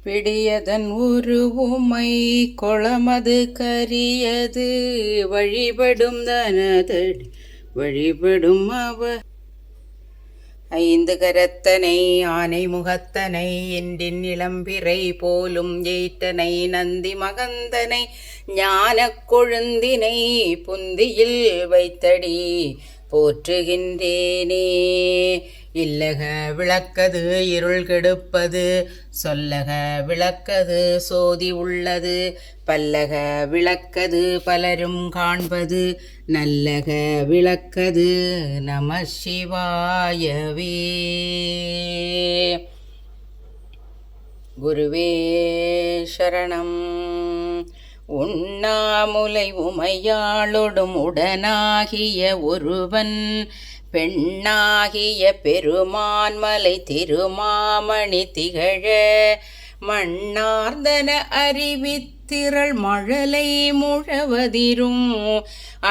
பிடியதன் உருவுமை கொளமது கரியது வழிபடும் தனதடி வழிபடும் அவ ஐந்து கரத்தனை ஆனை முகத்தனை என்றின் இளம்பிறை போலும் எயிட்டனை நந்தி மகந்தனை ஞானக் கொழுந்தினை புந்தியில் வைத்தடி போற்றுகின்றேனே. இல்லக விளக்கது இருள் கெடுப்பது சொல்லக விளக்கது சோதி உள்ளது பல்லக விளக்கது பலரும் காண்பது நல்லக விளக்கது நம சிவாயவே. குருவே சரணம். உண்ணாமுலை உமையாளொடும் உடனாகிய ஒருவன் பெண்ணாகிய பெருமான்மலை திருமாமணி திகழ மண்ணார்ந்தன அறிவித்திரள் மழலை முழவதிரும்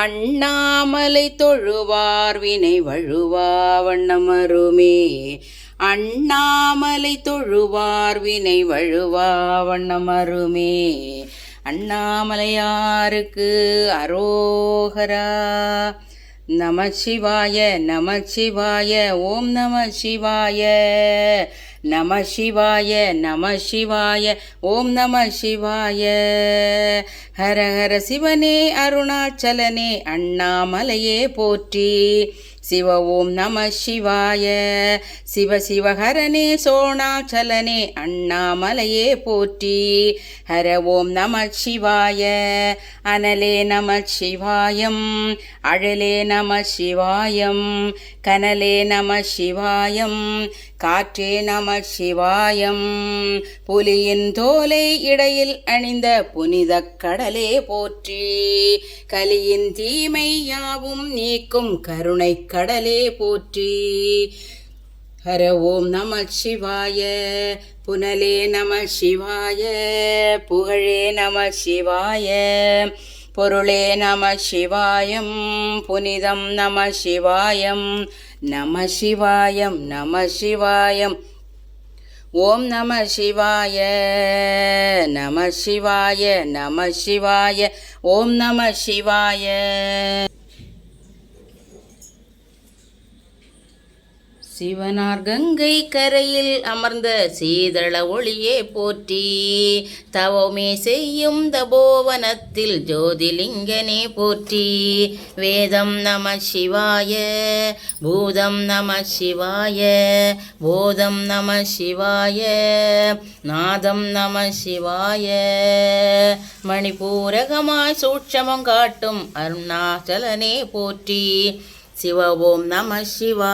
அண்ணாமலை தொழுவார் வினை வழுவா வண்ணமருமே. அண்ணாமலை தொழுவார் வினை வழுவா வண்ணமருமே. அண்ணாமலையாருக்கு அரோகரா. நமசிவாய நமசிவாய ஓம் நமசிவாய நமசிவாய நமசிவாய ஓம் நமசிவாய. ஹர ஹர சிவனே அருணாச்சலனே அண்ணாமலையே போற்றி. சிவ ஓம் நம சிவாய. சிவ சிவஹரனே சோணாச்சலனே அண்ணாமலையே போற்றி. ஹர ஓம் நம சிவாய. அனலே நம சிவாயம் அழலே நம சிவாயம் கனலே நம சிவாயம் காற்றே நம சிவாயம். புலியின் தோலை இடையில் அணிந்த புனித கடலே போற்றி. கலியின் தீமை யாவும் நீக்கும் கருணை கடலே போற்றி. ஹர ஓம் நம சிவாய. புனலே நம சிவாய புகழே நம சிவாய பொருளே நம சிவாயம் புனிதம் நம சிவாயம் நம சிவாயம் நம சிவாயம். ஓம் நம சிவாய நம சிவாய நம சிவாய ஓம் நம சிவாய. சிவனார் கங்கை கரையில் அமர்ந்த சீதள ஒளியே போற்றி. தவமே செய்யும் தபோவனத்தில் ஜோதிலிங்கனே போற்றி. வேதம் நம சிவாய பூதம் நம சிவாய போதம் நம சிவாய நாதம் நம சிவாய. மணிபூரகமாய் சூட்சமம் காட்டும் அருணாச்சலனே போற்றி. சிவ ஓம் நம சிவா.